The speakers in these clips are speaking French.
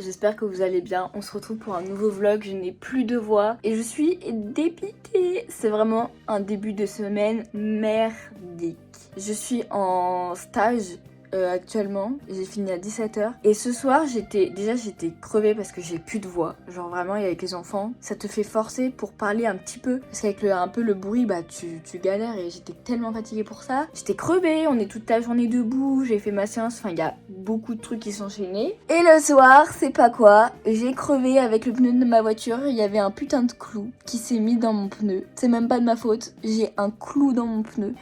j'espère que vous allez bien. On se retrouve pour un nouveau vlog, je n'ai plus de voix et je suis dépitée. C'est vraiment un début de semaine merdique. Je suis en stage actuellement, j'ai fini à 17h et ce soir j'étais crevée parce que j'ai plus de voix. Genre vraiment, et avec les enfants ça te fait forcer pour parler un petit peu parce qu'avec un peu le bruit bah tu galères et j'étais tellement fatiguée pour ça. J'étais crevée, on est toute la journée debout, j'ai fait ma séance, enfin il y a beaucoup de trucs qui s'enchaînaient. Et le soir, c'est pas quoi, j'ai crevé avec le pneu de ma voiture, il y avait un putain de clou qui s'est mis dans mon pneu. C'est même pas de ma faute, j'ai un clou dans mon pneu.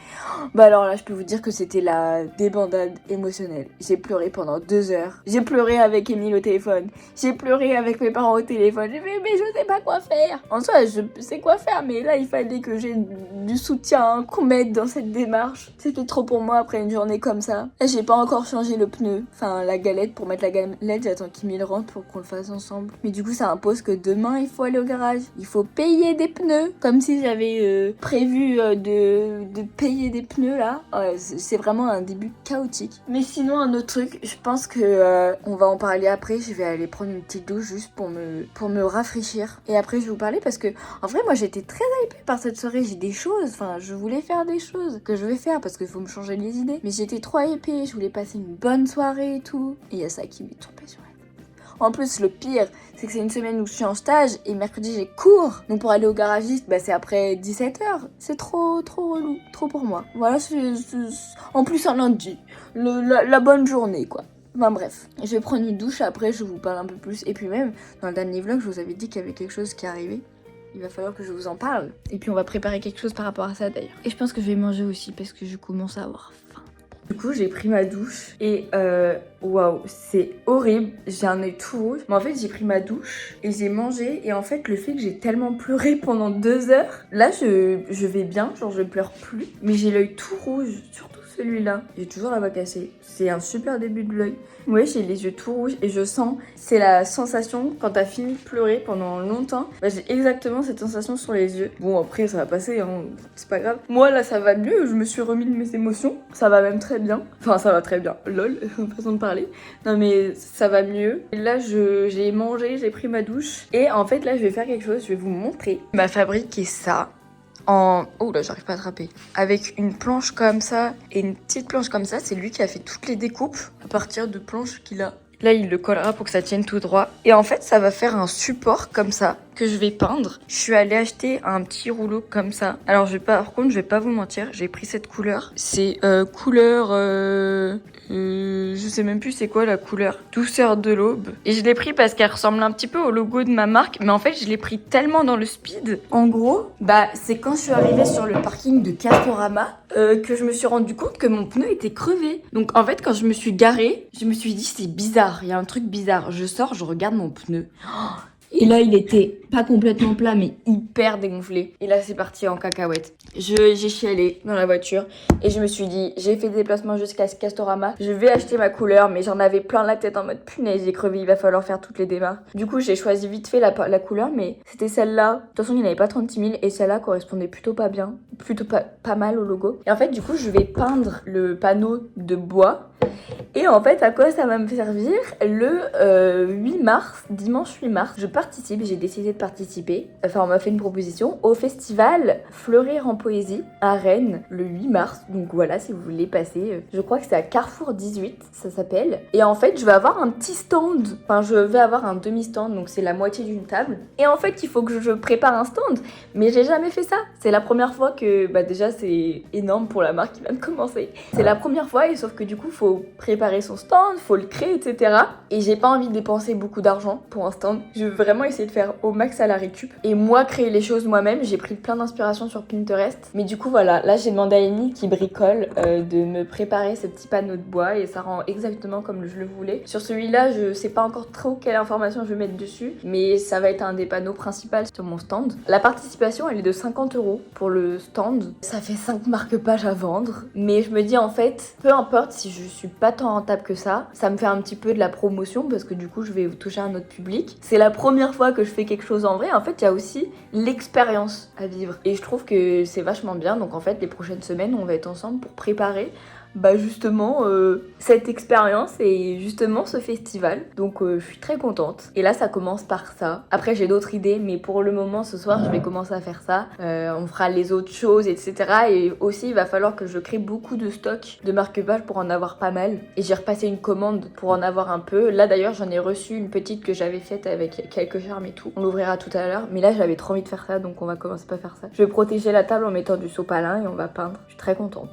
Bah alors là je peux vous dire que c'était la débandade émotionnelle. J'ai pleuré pendant 2 heures. J'ai pleuré avec Émile au téléphone. J'ai pleuré avec mes parents au téléphone. J'ai fait mais je sais pas quoi faire. En soi je sais quoi faire mais là il fallait que j'ai du soutien, qu'on m'aide dans cette démarche. C'était trop pour moi après une journée comme ça. Là j'ai pas encore changé le pneu, enfin la galette pour mettre la galette. J'attends qu'Émile rentre pour qu'on le fasse ensemble. Mais du coup ça impose que demain il faut aller au garage. Il faut payer des pneus. Comme si j'avais prévu de payer des pneus là. Ouais, c'est vraiment un début chaotique. Mais sinon un autre truc, je pense que on va en parler après. Je vais aller prendre une petite douche juste pour me rafraîchir. Et après je vais vous parler parce que en vrai moi j'étais très hypée par cette soirée. J'ai des choses, enfin je voulais faire des choses que je vais faire parce qu'il faut me changer les idées. Mais j'étais trop hypée, je voulais passer une bonne soirée et tout. Et il y a ça qui m'est tombé sur la tête. En plus, le pire, c'est que c'est une semaine où je suis en stage et mercredi j'ai cours. Donc pour aller au garagiste, bah c'est après 17h. C'est trop relou, trop pour moi. Voilà, en plus un lundi, la bonne journée quoi. Enfin bref, je vais prendre une douche après, je vous parle un peu plus. Et puis même, dans le dernier vlog, je vous avais dit qu'il y avait quelque chose qui arrivait. Il va falloir que je vous en parle. Et puis on va préparer quelque chose par rapport à ça d'ailleurs. Et je pense que je vais manger aussi parce que je commence à avoir faim. Du coup, j'ai pris ma douche et waouh, c'est horrible. J'ai un œil tout rouge. Mais en fait, j'ai pris ma douche et j'ai mangé. Et en fait, le fait que j'ai tellement pleuré pendant 2 heures, là, je vais bien. Genre, je pleure plus. Mais j'ai l'œil tout rouge, surtout celui-là. J'ai toujours la voix cassée. C'est un super début de l'œil. Ouais, j'ai les yeux tout rouges et je sens, c'est la sensation quand t'as fini de pleurer pendant longtemps. Bah, j'ai exactement cette sensation sur les yeux. Bon, après, ça va passer, hein, c'est pas grave. Moi, là, ça va mieux. Je me suis remis de mes émotions. Ça va même très bien. Enfin, ça va très bien. Lol, façon de parler. Non, mais ça va mieux. Et là, j'ai mangé, j'ai pris ma douche. Et en fait, là, je vais faire quelque chose. Je vais vous montrer. Ma fabrique est ça. Oh là, j'arrive pas à attraper. Avec une planche comme ça et une petite planche comme ça, c'est lui qui a fait toutes les découpes à partir de planches qu'il a. Là, il le collera pour que ça tienne tout droit. Et en fait, ça va faire un support comme ça que je vais peindre. Je suis allée acheter un petit rouleau comme ça. Alors, par contre, je vais pas vous mentir, j'ai pris cette couleur. C'est couleur... je sais même plus c'est quoi la couleur. Douceur de l'aube. Et je l'ai pris parce qu'elle ressemble un petit peu au logo de ma marque. Mais en fait, je l'ai pris tellement dans le speed. En gros, bah, c'est quand je suis arrivée sur le parking de Castorama que je me suis rendu compte que mon pneu était crevé. Donc, en fait, quand je me suis garée, je me suis dit, c'est bizarre. Il y a un truc bizarre. Je sors, je regarde mon pneu. Et là, il était pas complètement plat, mais hyper dégonflé. Et là, c'est parti en cacahuète. J'ai chialé dans la voiture et je me suis dit, j'ai fait des déplacements jusqu'à Castorama. Je vais acheter ma couleur, mais j'en avais plein la tête en mode punaise, j'ai crevé, il va falloir faire toutes les démarches. Du coup, j'ai choisi vite fait la couleur, mais c'était celle-là. De toute façon, il n'y avait pas 36 000 et celle-là correspondait plutôt pas bien, plutôt pas mal au logo. Et en fait, du coup, je vais peindre le panneau de bois. Et en fait, à quoi ça va me servir? Le 8 mars, dimanche 8 mars, j'ai décidé de participer, enfin on m'a fait une proposition, au festival Fleurir en poésie à Rennes le 8 mars. Donc voilà, si vous voulez passer, je crois que c'est à Carrefour 18, ça s'appelle. Et en fait, je vais avoir un petit stand, enfin je vais avoir un demi-stand, donc c'est la moitié d'une table. Et en fait, il faut que je prépare un stand, mais j'ai jamais fait ça. C'est la première fois que, bah déjà c'est énorme pour la marque qui vient de commencer. C'est la première fois, et sauf que du coup, faut préparer son stand, faut le créer, etc. Et j'ai pas envie de dépenser beaucoup d'argent pour un stand. Je veux vraiment essayer de faire au max à la récup. Et moi, créer les choses moi-même, j'ai pris plein d'inspiration sur Pinterest. Mais du coup, voilà, là j'ai demandé à Amy qui bricole de me préparer ce petit panneau de bois et ça rend exactement comme je le voulais. Sur celui-là, je sais pas encore trop quelle information je vais mettre dessus, mais ça va être un des panneaux principaux sur mon stand. La participation, elle est de 50 € pour le stand. Ça fait 5 marque-pages à vendre, mais je me dis en fait, peu importe si je suis pas tant rentable que ça me fait un petit peu de la promotion parce que du coup, je vais toucher un autre public. C'est la première fois que je fais quelque chose en vrai. En fait, il y a aussi l'expérience à vivre et je trouve que c'est vachement bien. Donc en fait, les prochaines semaines, on va être ensemble pour préparer justement cette expérience et justement ce festival. Donc je suis très contente. Et là ça commence par ça. Après j'ai d'autres idées, mais pour le moment ce soir je vais commencer à faire ça. On fera les autres choses, etc. Et aussi il va falloir que je crée beaucoup de stock de marque-page pour en avoir pas mal. Et j'ai repassé une commande pour en avoir un peu. Là d'ailleurs j'en ai reçu une petite que j'avais faite avec quelques charmes et tout. On l'ouvrira tout à l'heure. Mais là j'avais trop envie de faire ça, donc on va commencer par faire ça. Je vais protéger la table en mettant du sopalin et on va peindre. Je suis très contente.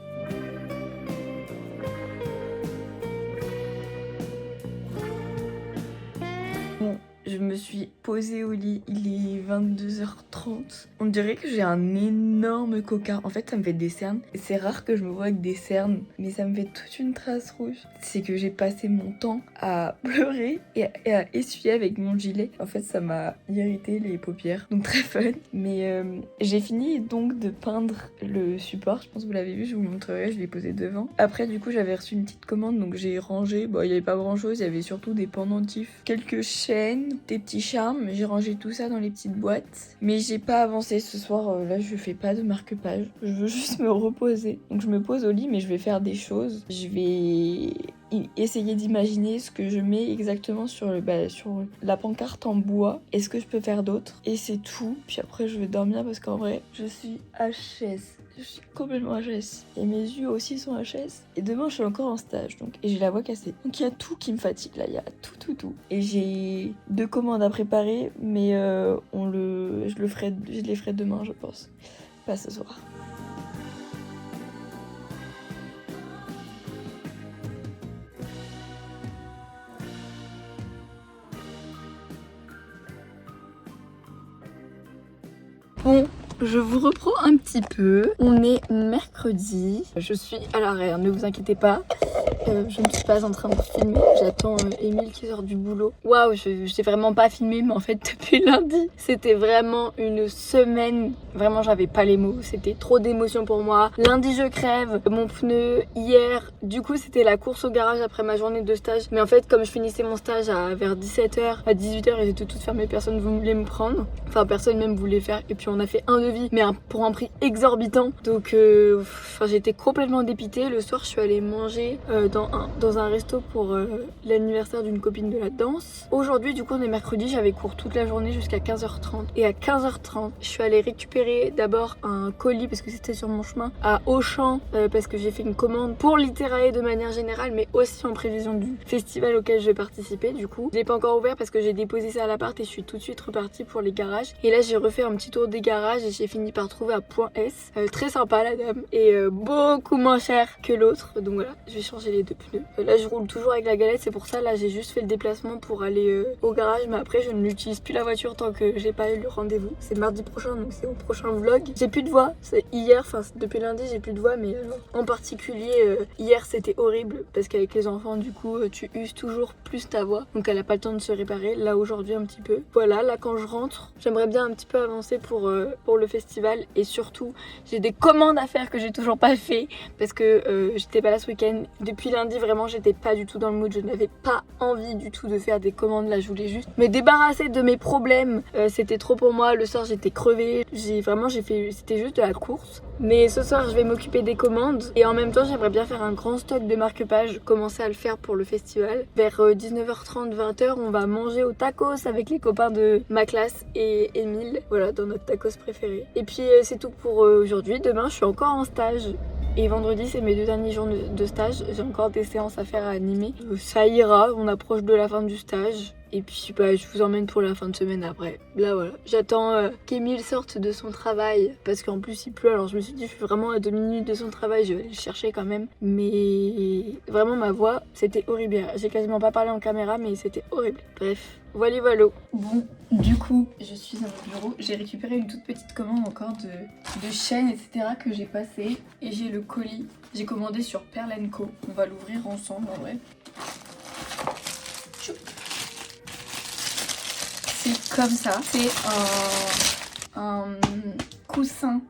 Bon, je me suis posée au lit, il est 22h30. On dirait que j'ai un énorme cocard. En fait, ça me fait des cernes. C'est rare que je me vois avec des cernes, mais ça me fait toute une trace rouge. C'est que j'ai passé mon temps à pleurer et à essuyer avec mon gilet. En fait, ça m'a irrité les paupières, donc très fun. Mais j'ai fini donc de peindre le support. Je pense que vous l'avez vu, je vous montrerai, je l'ai posé devant. Après, du coup, j'avais reçu une petite commande, donc j'ai rangé. Bon, il n'y avait pas grand chose, il y avait surtout des pendentifs, quelques chaînes, des petits charmes. J'ai rangé tout ça dans les petites boîtes. Mais j'ai pas avancé ce soir, là je fais pas de marque-page. Je veux juste me reposer. Donc je me pose au lit, mais je vais faire des choses. Je vais essayer d'imaginer ce que je mets exactement sur la pancarte en bois et ce que je peux faire d'autre. Et c'est tout. Puis après je vais dormir parce qu'en vrai je suis HS. Je suis complètement HS. Et mes yeux aussi sont HS. Et demain je suis encore en stage donc et j'ai la voix cassée. Donc il y a tout qui me fatigue là, il y a tout. Et j'ai 2 commandes à préparer, mais je les ferai demain je pense. Pas ce soir. Bon, je vous reprends un petit peu. On est mercredi. Je suis à l'arrêt, ne vous inquiétez pas. Je ne suis pas en train de filmer. J'attends Émile qui sort du boulot. Waouh, je sais vraiment pas filmé, mais en fait depuis lundi, c'était vraiment une semaine. Vraiment, j'avais pas les mots. C'était trop d'émotions pour moi. Lundi, je crève. Mon pneu. Hier, du coup, c'était la course au garage après ma journée de stage. Mais en fait, comme je finissais mon stage vers 17h, à 18h, ils étaient toutes fermées. Personne voulait me prendre. Enfin, personne même voulait faire. Et puis, on a fait un devis, mais pour un prix exorbitant. Donc, j'étais complètement dépitée. Le soir, je suis allée manger dans un resto pour l'anniversaire d'une copine de la danse. Aujourd'hui, du coup, on est mercredi, j'avais cours toute la journée jusqu'à 15h30. Et à 15h30, je suis allée récupérer d'abord un colis parce que c'était sur mon chemin à Auchan parce que j'ai fait une commande pour Littérae de manière générale, mais aussi en prévision du festival auquel je vais participer. Du coup, je l'ai pas encore ouvert parce que j'ai déposé ça à l'appart et je suis tout de suite repartie pour les garages. Et là, j'ai refait un petit tour des garages et j'ai fini par trouver à Point S. Très sympa la dame et beaucoup moins cher que l'autre. Donc voilà, je vais changer les 2 pneus. Là je roule toujours avec la galette, c'est pour ça là j'ai juste fait le déplacement pour aller au garage, mais après je ne l'utilise plus la voiture tant que j'ai pas eu le rendez-vous. C'est mardi prochain donc c'est au prochain vlog. J'ai plus de voix, c'est hier, enfin depuis lundi j'ai plus de voix, mais en particulier hier c'était horrible parce qu'avec les enfants du coup tu uses toujours plus ta voix, donc elle a pas le temps de se réparer. Là aujourd'hui un petit peu. Voilà, là quand je rentre j'aimerais bien un petit peu avancer pour le festival et surtout j'ai des commandes à faire que j'ai toujours pas fait parce que j'étais pas là ce week-end. Depuis lundi vraiment j'étais pas du tout dans le mood, je n'avais pas envie du tout de faire des commandes. Là je voulais juste me débarrasser de mes problèmes, c'était trop pour moi. Le soir j'étais crevée, c'était juste de la course. Mais ce soir je vais m'occuper des commandes et en même temps j'aimerais bien faire un grand stock de marque-page, commencer à le faire pour le festival. Vers 19h30 20h on va manger au tacos avec les copains de ma classe et Émile, voilà, dans notre tacos préféré. Et puis c'est tout pour aujourd'hui. Demain je suis encore en stage. Et vendredi, c'est mes 2 derniers jours de stage. J'ai encore des séances à faire à animer. Ça ira, on approche de la fin du stage. Et puis je vous emmène pour la fin de semaine après. Là voilà, j'attends qu'Émile sorte de son travail parce qu'en plus il pleut. Alors je me suis dit je suis vraiment à 2 minutes de son travail, je vais aller le chercher quand même. Mais vraiment ma voix c'était horrible. J'ai quasiment pas parlé en caméra mais c'était horrible. Bref, voilà. Bon, du coup je suis à mon bureau. J'ai récupéré une toute petite commande encore de chaînes etc que j'ai passé. Et j'ai le colis. J'ai commandé sur Pearl & Co. On va l'ouvrir ensemble en vrai. Choup. C'est comme ça, c'est un coussin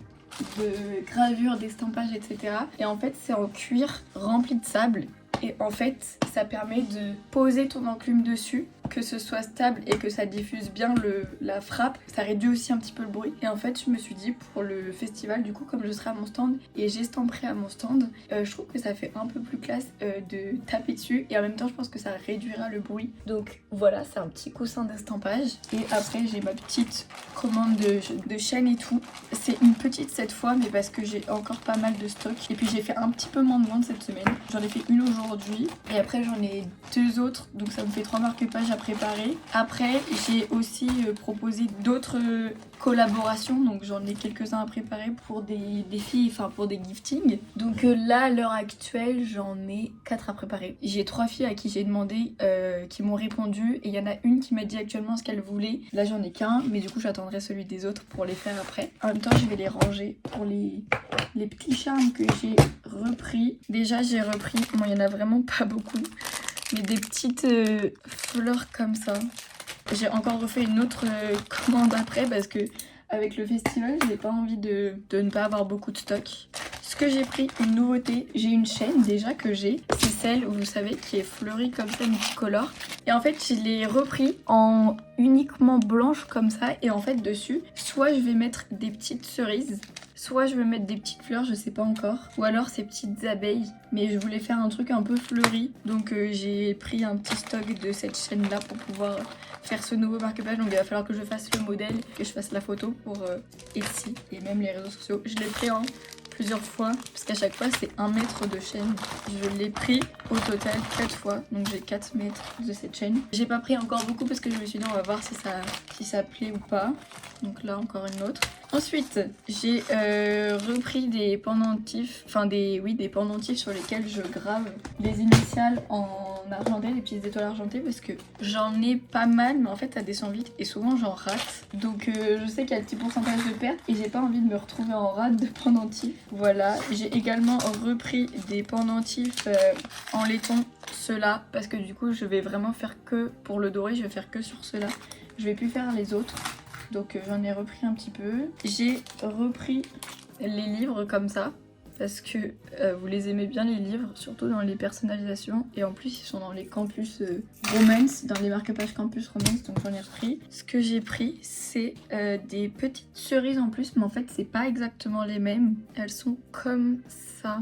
de gravure, d'estampage, etc. Et en fait, c'est en cuir rempli de sable. Et en fait, ça permet de poser ton enclume dessus que ce soit stable et que ça diffuse bien la frappe, ça réduit aussi un petit peu le bruit. Et en fait je me suis dit pour le festival du coup, comme je serai à mon stand et j'estamperai à mon stand, je trouve que ça fait un peu plus classe de taper dessus et en même temps je pense que ça réduira le bruit. Donc voilà, c'est un petit coussin d'estampage. Et après j'ai ma petite commande de chaîne et tout. C'est une petite cette fois mais parce que j'ai encore pas mal de stock. Et puis j'ai fait un petit peu moins de ventes cette semaine. J'en ai fait une aujourd'hui et après j'en ai 2 autres, donc ça me fait 3 marque-pages à préparer. Après j'ai aussi proposé d'autres collaborations, donc j'en ai quelques-uns à préparer pour des filles, enfin pour des giftings. Donc là à l'heure actuelle j'en ai 4 à préparer. J'ai 3 filles à qui j'ai demandé, qui m'ont répondu et il y en a une qui m'a dit actuellement ce qu'elle voulait. Là j'en ai qu'un, mais du coup j'attendrai celui des autres pour les faire après. En même temps je vais les ranger pour les petits charmes que j'ai repris. Déjà j'ai repris, bon il y en a vraiment pas beaucoup, mais des petites fleurs comme ça. J'ai encore refait une autre commande après parce que avec le festival j'ai pas envie de ne pas avoir beaucoup de stock. Ce que j'ai pris, une nouveauté, j'ai une chaîne déjà que j'ai, c'est celle où vous savez qui est fleurie comme ça, multicolore. Et en fait je l'ai repris en uniquement blanche comme ça et en fait dessus, soit je vais mettre des petites cerises, soit je vais mettre des petites fleurs, je sais pas encore, ou alors ces petites abeilles. Mais je voulais faire un truc un peu fleuri, donc j'ai pris un petit stock de cette chaîne là pour pouvoir faire ce nouveau marque-page. Donc il va falloir que je fasse le modèle, que je fasse la photo pour Etsy et même les réseaux sociaux. Je l'ai pris en plusieurs fois parce qu'à chaque fois c'est 1 mètre de chaîne. Je l'ai pris au total 4 fois, donc j'ai 4 mètres de cette chaîne. J'ai pas pris encore beaucoup parce que je me suis dit on va voir si ça plaît ou pas. Donc là encore une autre. Ensuite j'ai repris des pendentifs, enfin des pendentifs sur lesquels je grave les initiales en argenté, des petites étoiles argentées, parce que j'en ai pas mal mais en fait ça descend vite et souvent j'en rate. Donc je sais qu'il y a le petit pourcentage de perte et j'ai pas envie de me retrouver en rate de pendentifs. Voilà, j'ai également repris des pendentifs en laiton, ceux-là, parce que du coup je vais vraiment faire que pour le doré, je vais faire que sur ceux-là. Je vais plus faire les autres. Donc j'en ai repris un petit peu. J'ai repris les livres comme ça parce que vous les aimez bien les livres, surtout dans les personnalisations. Et en plus ils sont dans les campus romance, dans les marque-pages campus romance, donc j'en ai repris. Ce que j'ai pris c'est des petites cerises en plus, mais en fait c'est pas exactement les mêmes. Elles sont comme ça.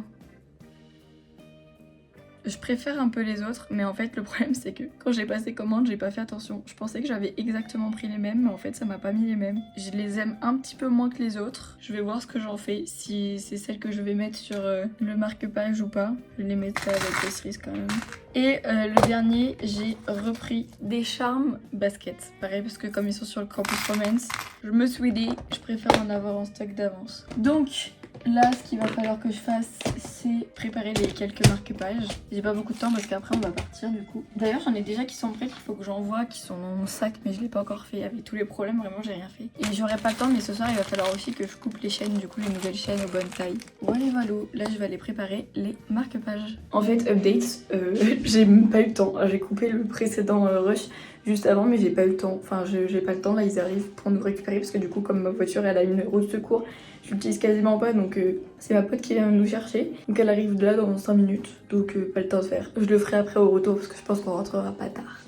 Je préfère un peu les autres, mais en fait le problème c'est que quand j'ai passé commande j'ai pas fait attention. Je pensais que j'avais exactement pris les mêmes, mais en fait ça m'a pas mis les mêmes. Je les aime un petit peu moins que les autres. Je vais voir ce que j'en fais, si c'est celles que je vais mettre sur le marque-page ou pas. Je les mettrai avec les cerises quand même. Et le dernier, j'ai repris des charmes baskets. Pareil parce que comme ils sont sur le campus romance, je me suis dit je préfère en avoir en stock d'avance. Donc là, ce qu'il va falloir que je fasse, c'est préparer les quelques marque-pages. J'ai pas beaucoup de temps parce qu'après on va partir du coup. D'ailleurs, j'en ai déjà qui sont prêts, qu'il faut que j'envoie, qui sont dans mon sac, mais je l'ai pas encore fait. Avec tous les problèmes, vraiment, j'ai rien fait. Et j'aurai pas le temps, mais ce soir, il va falloir aussi que je coupe les chaînes, du coup, les nouvelles chaînes aux bonnes tailles. Voilà, voilà. Là, je vais aller préparer les marque-pages. En fait, update, j'ai pas eu le temps. J'ai coupé le précédent rush juste avant, mais j'ai pas eu le temps. Enfin, j'ai pas le temps. Là, ils arrivent pour nous récupérer parce que du coup, comme ma voiture, elle a une roue de secours, je l'utilise quasiment pas, donc c'est ma pote qui vient nous chercher. Donc elle arrive là dans 5 minutes, donc pas le temps de faire. Je le ferai après au retour parce que je pense qu'on rentrera pas tard.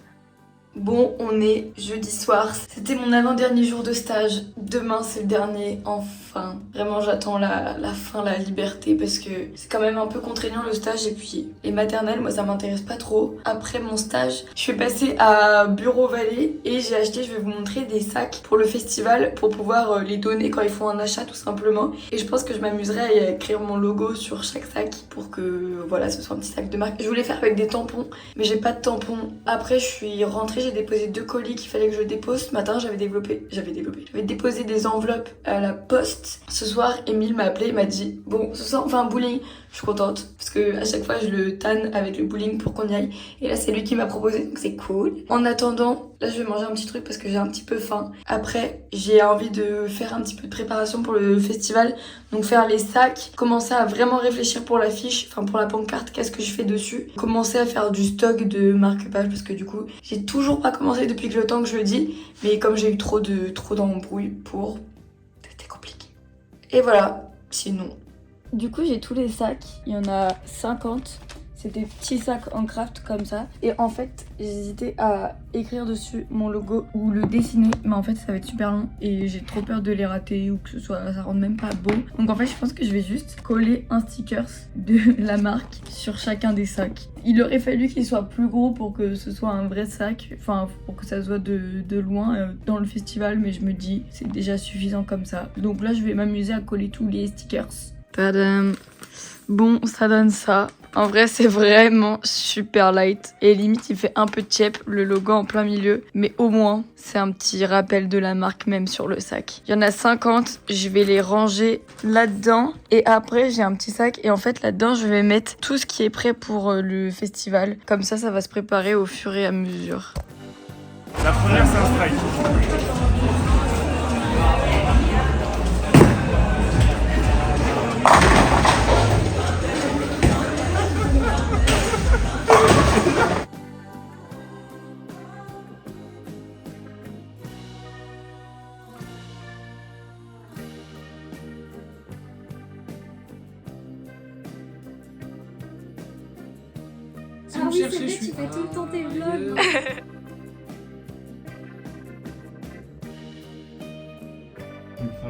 Bon, on est jeudi soir. C'était mon avant-dernier jour de stage. Demain, c'est le dernier, enfin. Vraiment, j'attends la fin, la liberté, parce que c'est quand même un peu contraignant le stage. Et puis, les maternelles, moi, ça m'intéresse pas trop. Après mon stage, je suis passée à Bureau Vallée et j'ai acheté, je vais vous montrer, des sacs pour le festival, pour pouvoir les donner quand ils font un achat, tout simplement. Et je pense que je m'amuserai à écrire mon logo sur chaque sac pour que, voilà, ce soit un petit sac de marque. Je voulais faire avec des tampons, mais j'ai pas de tampons. Après, je suis rentrée, j'ai déposé 2 colis qu'il fallait que je dépose. Ce matin, j'avais déposé des enveloppes à la poste. Ce soir, Emile m'a appelé, il m'a dit bon, ce soir on fait un bowling. Je suis contente parce que à chaque fois je le tanne avec le bowling pour qu'on y aille. Et là, c'est lui qui m'a proposé, donc c'est cool. En attendant, là je vais manger un petit truc parce que j'ai un petit peu faim. Après, j'ai envie de faire un petit peu de préparation pour le festival, donc faire les sacs, commencer à vraiment réfléchir pour l'affiche, enfin pour la pancarte, qu'est-ce que je fais dessus. Commencer à faire du stock de marque-pages parce que du coup, j'ai toujours pas commencé depuis que le temps que je le dis, mais comme j'ai eu trop d'embrouilles pour, c'était compliqué. Et voilà, sinon. Du coup, j'ai tous les sacs, il y en a 50. C'est des petits sacs en craft comme ça. Et en fait, j'hésitais à écrire dessus mon logo ou le dessiner. Mais en fait, ça va être super long et j'ai trop peur de les rater ou que ce soit, ça rende même pas beau. Donc en fait, je pense que je vais juste coller un stickers de la marque sur chacun des sacs. Il aurait fallu qu'il soit plus gros pour que ce soit un vrai sac, enfin pour que ça se voit de loin dans le festival, mais je me dis c'est déjà suffisant comme ça. Donc là je vais m'amuser à coller tous les stickers. Tadam. Bon, ça donne ça. En vrai, c'est vraiment super light. Et limite, il fait un peu cheap, le logo en plein milieu. Mais au moins, c'est un petit rappel de la marque même sur le sac. Il y en a 50. Je vais les ranger là-dedans. Et après, j'ai un petit sac. Et en fait, là-dedans, je vais mettre tout ce qui est prêt pour le festival. Comme ça va se préparer au fur et à mesure. La première, c'est un strike. Ah oui, c'est vrai, tu fais tout le temps tes vlogs.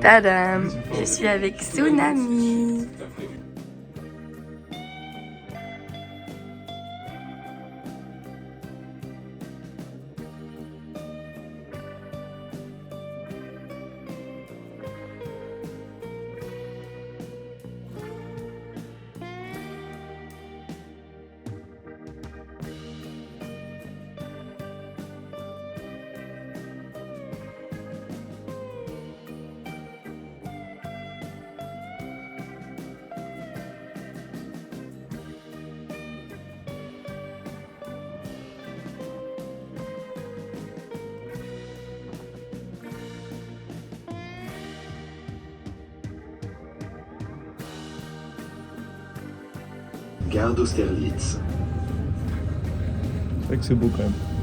Tadam! Je suis avec Tsunami. Gare d'Austerlitz. C'est vrai que c'est beau quand même.